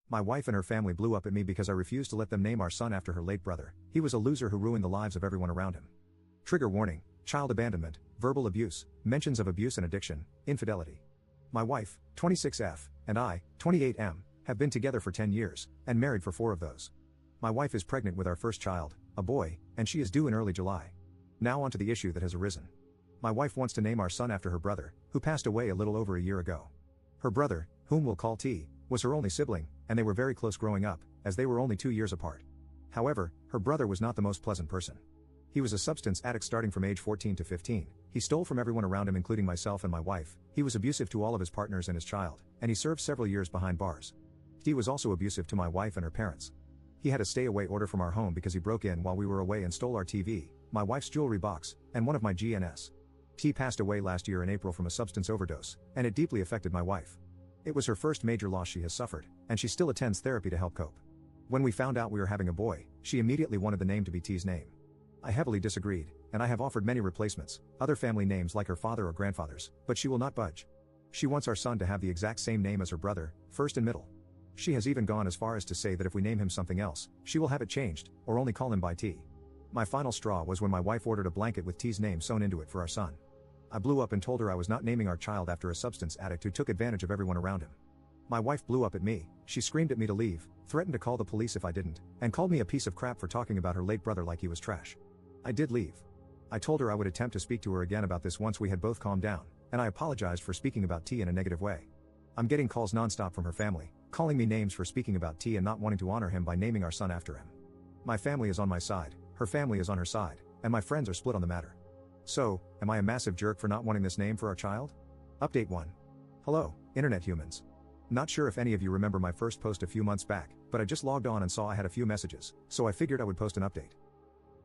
My wife and her family blew up at me because I refused to let them name our son after her late brother. He was a loser who ruined the lives of everyone around him. Trigger warning: child abandonment, verbal abuse, mentions of abuse and addiction, infidelity. My wife, 26F, and I, 28M, have been together for 10 years, and married for 4 of those. My wife is pregnant with our first child, a boy, and she is due in early July. Now onto the issue that has arisen. My wife wants to name our son after her brother, who passed away a little over a year ago. Her brother, whom we'll call T, was her only sibling, and they were very close growing up, as they were only 2 years apart. However, her brother was not the most pleasant person. He was a substance addict starting from age 14 to 15, he stole from everyone around him including myself and my wife, he was abusive to all of his partners and his child, and he served several years behind bars. T was also abusive to my wife and her parents. He had a stay-away order from our home because he broke in while we were away and stole our TV, my wife's jewelry box, and one of my GNS. T passed away last year in April from a substance overdose, and it deeply affected my wife. It was her first major loss she has suffered, and she still attends therapy to help cope. When we found out we were having a boy, she immediately wanted the name to be T's name. I heavily disagreed, and I have offered many replacements, other family names like her father or grandfather's, but she will not budge. She wants our son to have the exact same name as her brother, first and middle. She has even gone as far as to say that if we name him something else, she will have it changed, or only call him by T. My final straw was when my wife ordered a blanket with T's name sewn into it for our son. I blew up and told her I was not naming our child after a substance addict who took advantage of everyone around him. My wife blew up at me, she screamed at me to leave, threatened to call the police if I didn't, and called me a piece of crap for talking about her late brother like he was trash. I did leave. I told her I would attempt to speak to her again about this once we had both calmed down, and I apologized for speaking about T in a negative way. I'm getting calls nonstop from her family, calling me names for speaking about T and not wanting to honor him by naming our son after him. My family is on my side, her family is on her side, and my friends are split on the matter. So, am I a massive jerk for not wanting this name for our child? Update 1. Hello, internet humans. Not sure if any of you remember my first post a few months back, but I just logged on and saw I had a few messages, so I figured I would post an update.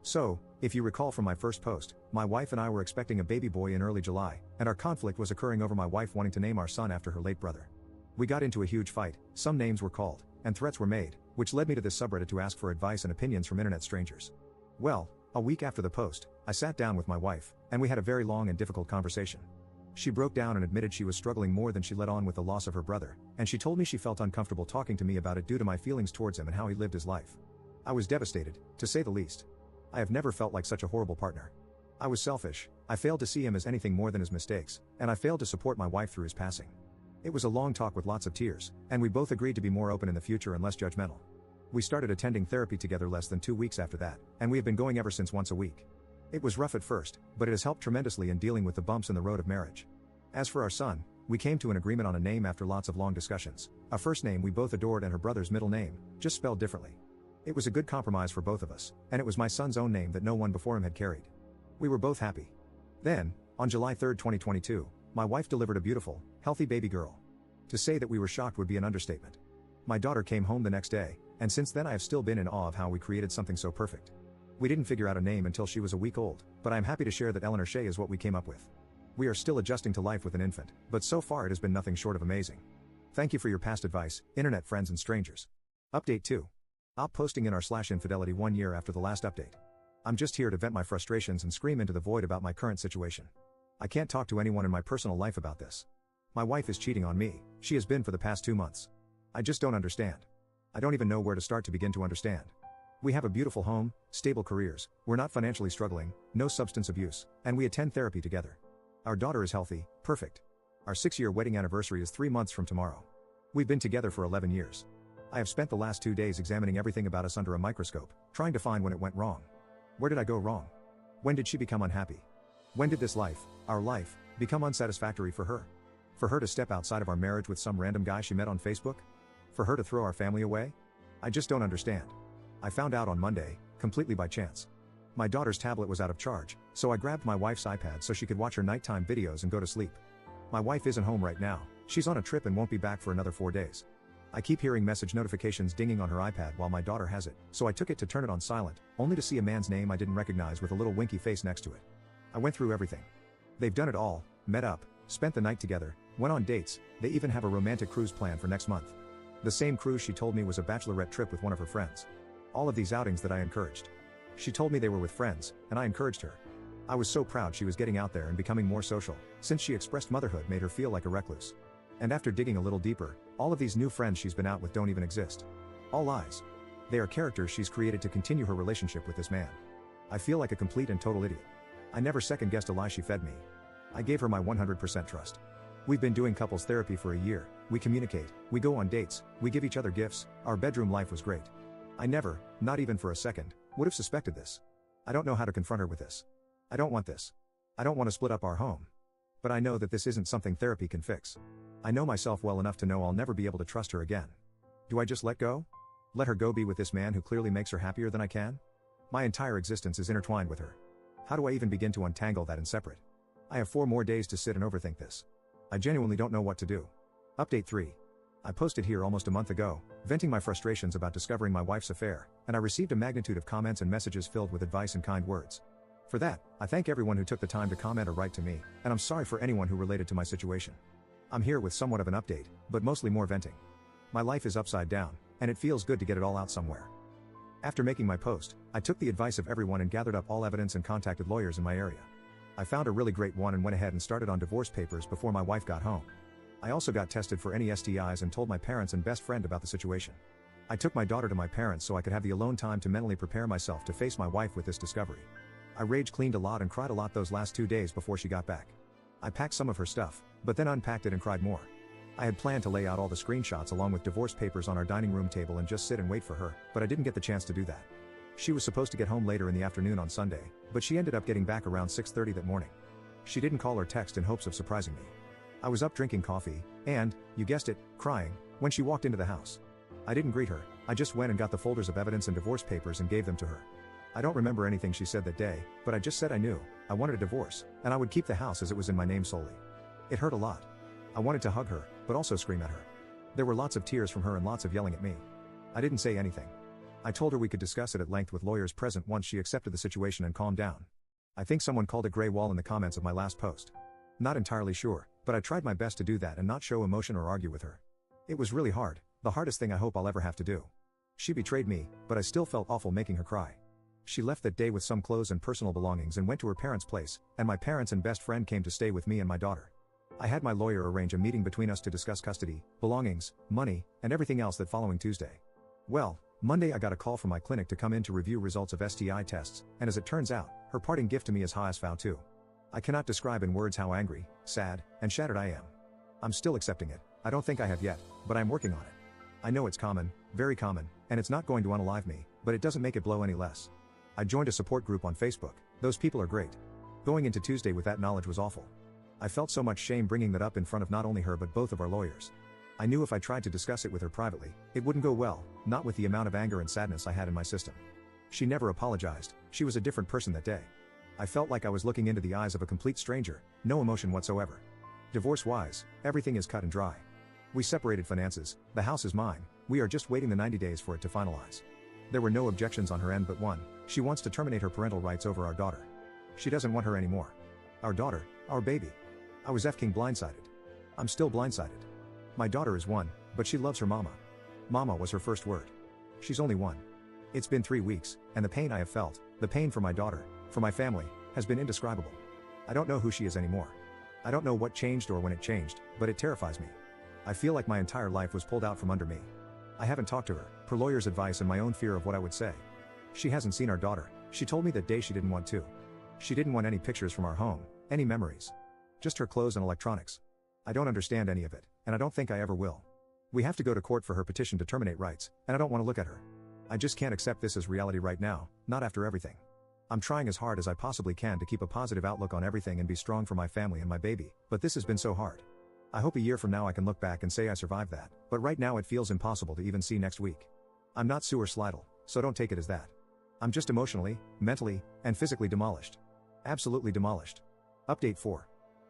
So, if you recall from my first post, my wife and I were expecting a baby boy in early July, and our conflict was occurring over my wife wanting to name our son after her late brother. We got into a huge fight, some names were called, and threats were made, which led me to this subreddit to ask for advice and opinions from internet strangers. Well, a week after the post, I sat down with my wife, and we had a very long and difficult conversation. She broke down and admitted she was struggling more than she let on with the loss of her brother, and she told me she felt uncomfortable talking to me about it due to my feelings towards him and how he lived his life. I was devastated, to say the least. I have never felt like such a horrible partner. I was selfish, I failed to see him as anything more than his mistakes, and I failed to support my wife through his passing. It was a long talk with lots of tears, and we both agreed to be more open in the future and less judgmental. We started attending therapy together less than 2 weeks after that, and we have been going ever since once a week. It was rough at first, but it has helped tremendously in dealing with the bumps in the road of marriage. As for our son, we came to an agreement on a name after lots of long discussions, a first name we both adored and her brother's middle name, just spelled differently. It was a good compromise for both of us, and it was my son's own name that no one before him had carried. We were both happy. Then, on July 3, 2022, my wife delivered a beautiful, healthy baby girl. To say that we were shocked would be an understatement. My daughter came home the next day, and since then I have still been in awe of how we created something so perfect. We didn't figure out a name until she was a week old, but I am happy to share that Eleanor Shea is what we came up with. We are still adjusting to life with an infant, but so far it has been nothing short of amazing. Thank you for your past advice, internet friends and strangers. Update 2. Op posting in r/infidelity 1 year after the last update. I'm just here to vent my frustrations and scream into the void about my current situation. I can't talk to anyone in my personal life about this. My wife is cheating on me, she has been for the past 2 months. I just don't understand. I don't even know where to start to begin to understand. We have a beautiful home, stable careers, we're not financially struggling, no substance abuse, and we attend therapy together. Our daughter is healthy, perfect. Our 6-year wedding anniversary is 3 months from tomorrow. We've been together for 11 years. I have spent the last 2 days examining everything about us under a microscope, trying to find when it went wrong. Where did I go wrong? When did she become unhappy? When did this life, our life, become unsatisfactory for her? For her to step outside of our marriage with some random guy she met on Facebook? For her to throw our family away? I just don't understand. I found out on Monday, completely by chance. My daughter's tablet was out of charge, so I grabbed my wife's iPad so she could watch her nighttime videos and go to sleep. My wife isn't home right now, she's on a trip and won't be back for another 4 days. I keep hearing message notifications dinging on her iPad while my daughter has it, so I took it to turn it on silent, only to see a man's name I didn't recognize with a little winky face next to it. I went through everything. They've done it all, met up, spent the night together, went on dates, they even have a romantic cruise planned for next month. The same cruise she told me was a bachelorette trip with one of her friends. All of these outings that I encouraged. She told me they were with friends, and I encouraged her. I was so proud she was getting out there and becoming more social, since she expressed motherhood made her feel like a recluse. And after digging a little deeper, All of these new friends she's been out with don't even exist. All lies. They are characters she's created to continue her relationship with this man. I feel like a complete and total idiot. I never second-guessed a lie she fed me. I gave her my 100% trust. We've been doing couples therapy for a year, we communicate, we go on dates, we give each other gifts, our bedroom life was great. I never, not even for a second, would have suspected this. I don't know how to confront her with this. I don't want this. I don't want to split up our home. But I know that this isn't something therapy can fix. I know myself well enough to know I'll never be able to trust her again. Do I just let go? Let her go be with this man who clearly makes her happier than I can? My entire existence is intertwined with her. How do I even begin to untangle that and separate? I have 4 more days to sit and overthink this. I genuinely don't know what to do. Update 3. I posted here almost a month ago, venting my frustrations about discovering my wife's affair, and I received a magnitude of comments and messages filled with advice and kind words. For that, I thank everyone who took the time to comment or write to me, and I'm sorry for anyone who related to my situation. I'm here with somewhat of an update, but mostly more venting. My life is upside down, and it feels good to get it all out somewhere. After making my post, I took the advice of everyone and gathered up all evidence and contacted lawyers in my area. I found a really great one and went ahead and started on divorce papers before my wife got home. I also got tested for any STIs and told my parents and best friend about the situation. I took my daughter to my parents so I could have the alone time to mentally prepare myself to face my wife with this discovery. I rage cleaned a lot and cried a lot those last 2 days before she got back. I packed some of her stuff, but then unpacked it and cried more. I had planned to lay out all the screenshots along with divorce papers on our dining room table and just sit and wait for her, but I didn't get the chance to do that. She was supposed to get home later in the afternoon on Sunday, but she ended up getting back around 6:30 that morning. She didn't call or text in hopes of surprising me. I was up drinking coffee, and, you guessed it, crying, when she walked into the house. I didn't greet her, I just went and got the folders of evidence and divorce papers and gave them to her. I don't remember anything she said that day, but I just said I knew, I wanted a divorce, and I would keep the house as it was in my name solely. It hurt a lot. I wanted to hug her, but also scream at her. There were lots of tears from her and lots of yelling at me. I didn't say anything. I told her we could discuss it at length with lawyers present once she accepted the situation and calmed down. I think someone called it gray wall in the comments of my last post. Not entirely sure, but I tried my best to do that and not show emotion or argue with her. It was really hard, the hardest thing I hope I'll ever have to do. She betrayed me, but I still felt awful making her cry. She left that day with some clothes and personal belongings and went to her parents' place, and my parents and best friend came to stay with me and my daughter. I had my lawyer arrange a meeting between us to discuss custody, belongings, money, and everything else that following Tuesday. Well, Monday I got a call from my clinic to come in to review results of STI tests, and as it turns out, her parting gift to me is HSV too. I cannot describe in words how angry, sad, and shattered I am. I'm still accepting it, I don't think I have yet, but I'm working on it. I know it's common, very common, and it's not going to unalive me, but it doesn't make it blow any less. I joined a support group on Facebook, those people are great. Going into Tuesday with that knowledge was awful. I felt so much shame bringing that up in front of not only her but both of our lawyers. I knew if I tried to discuss it with her privately, it wouldn't go well, not with the amount of anger and sadness I had in my system. She never apologized, she was a different person that day. I felt like I was looking into the eyes of a complete stranger, no emotion whatsoever. Divorce-wise, everything is cut and dry. We separated finances, the house is mine, we are just waiting the 90 days for it to finalize. There were no objections on her end but one, she wants to terminate her parental rights over our daughter. She doesn't want her anymore. Our daughter, our baby. I was f***ing blindsided. I'm still blindsided. My daughter is 1, but she loves her mama. Mama was her first word. She's only 1. It's been 3 weeks, and the pain I have felt, the pain for my daughter, for my family, has been indescribable. I don't know who she is anymore. I don't know what changed or when it changed, but it terrifies me. I feel like my entire life was pulled out from under me. I haven't talked to her, per lawyer's advice and my own fear of what I would say. She hasn't seen our daughter, she told me that day she didn't want to. She didn't want any pictures from our home, any memories. Just her clothes and electronics. I don't understand any of it, and I don't think I ever will. We have to go to court for her petition to terminate rights, and I don't want to look at her. I just can't accept this as reality right now, not after everything. I'm trying as hard as I possibly can to keep a positive outlook on everything and be strong for my family and my baby, but this has been so hard. I hope a year from now I can look back and say I survived that, but right now it feels impossible to even see next week. I'm not suicidal, so don't take it as that. I'm just emotionally, mentally, and physically demolished. Absolutely demolished. Update 4.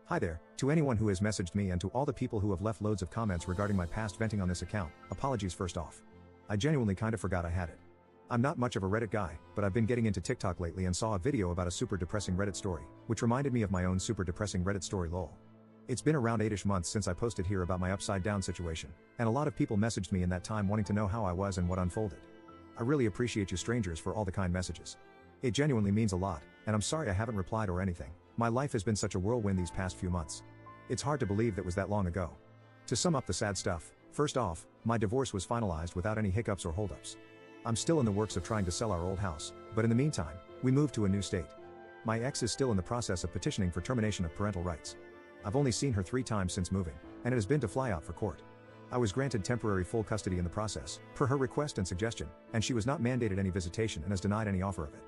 Hi there, to anyone who has messaged me and to all the people who have left loads of comments regarding my past venting on this account, apologies first off. I genuinely kinda forgot I had it. I'm not much of a Reddit guy, but I've been getting into TikTok lately and saw a video about a super depressing Reddit story, which reminded me of my own super depressing Reddit story lol. It's been around 8ish months since I posted here about my upside down situation, and a lot of people messaged me in that time wanting to know how I was and what unfolded. I really appreciate you strangers for all the kind messages. It genuinely means a lot, and I'm sorry I haven't replied or anything. My life has been such a whirlwind these past few months. It's hard to believe that was that long ago. To sum up the sad stuff, First off, my divorce was finalized without any hiccups or holdups. I'm still in the works of trying to sell our old house, but in the meantime, we moved to a new state. My ex is still in the process of petitioning for termination of parental rights. I've only seen her 3 times since moving, and it has been to fly out for court. I was granted temporary full custody in the process, per her request and suggestion, and she was not mandated any visitation and has denied any offer of it.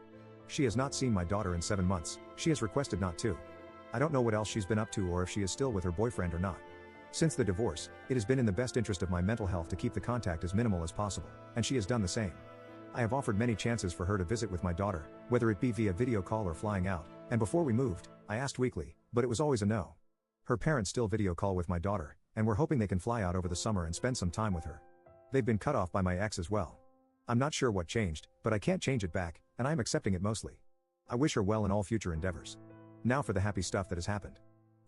She has not seen my daughter in 7 months, she has requested not to. I don't know what else she's been up to or if she is still with her boyfriend or not. Since the divorce, it has been in the best interest of my mental health to keep the contact as minimal as possible, and she has done the same. I have offered many chances for her to visit with my daughter, whether it be via video call or flying out, and before we moved, I asked weekly, but it was always a no. Her parents still video call with my daughter, and we're hoping they can fly out over the summer and spend some time with her. They've been cut off by my ex as well. I'm not sure what changed, but I can't change it back, and I am accepting it mostly. I wish her well in all future endeavors. Now for the happy stuff that has happened.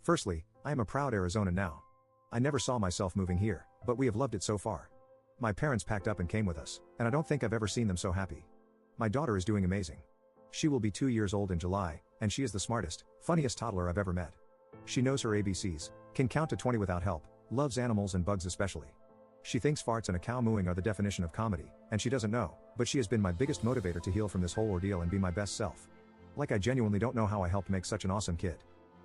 Firstly, I am a proud Arizonan now. I never saw myself moving here, but we have loved it so far. My parents packed up and came with us, and I don't think I've ever seen them so happy. My daughter is doing amazing. She will be 2 years old in July, and she is the smartest, funniest toddler I've ever met. She knows her ABCs, can count to 20 without help, loves animals and bugs especially. She thinks farts and a cow mooing are the definition of comedy, and she doesn't know, but she has been my biggest motivator to heal from this whole ordeal and be my best self. Like I genuinely don't know how I helped make such an awesome kid.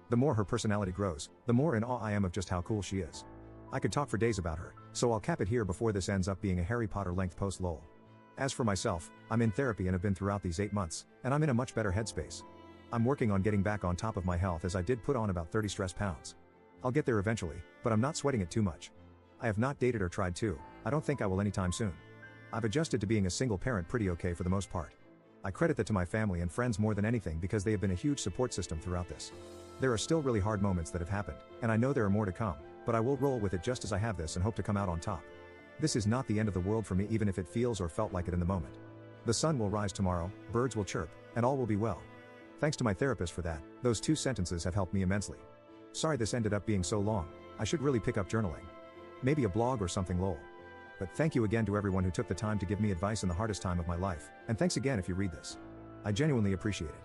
The more her personality grows, the more in awe I am of just how cool she is. I could talk for days about her, so I'll cap it here before this ends up being a Harry Potter length post lol. As for myself, I'm in therapy and have been throughout these 8 months, and I'm in a much better headspace. I'm working on getting back on top of my health as I did put on about 30 stress pounds. I'll get there eventually, but I'm not sweating it too much. I have not dated or tried to, I don't think I will anytime soon. I've adjusted to being a single parent pretty okay for the most part. I credit that to my family and friends more than anything because they have been a huge support system throughout this. There are still really hard moments that have happened, and I know there are more to come, but I will roll with it just as I have this and hope to come out on top. This is not the end of the world for me even if it feels or felt like it in the moment. The sun will rise tomorrow, birds will chirp, and all will be well. Thanks to my therapist for that, those 2 sentences have helped me immensely. Sorry this ended up being so long, I should really pick up journaling. Maybe a blog or something lol. But thank you again to everyone who took the time to give me advice in the hardest time of my life, and thanks again if you read this. I genuinely appreciate it.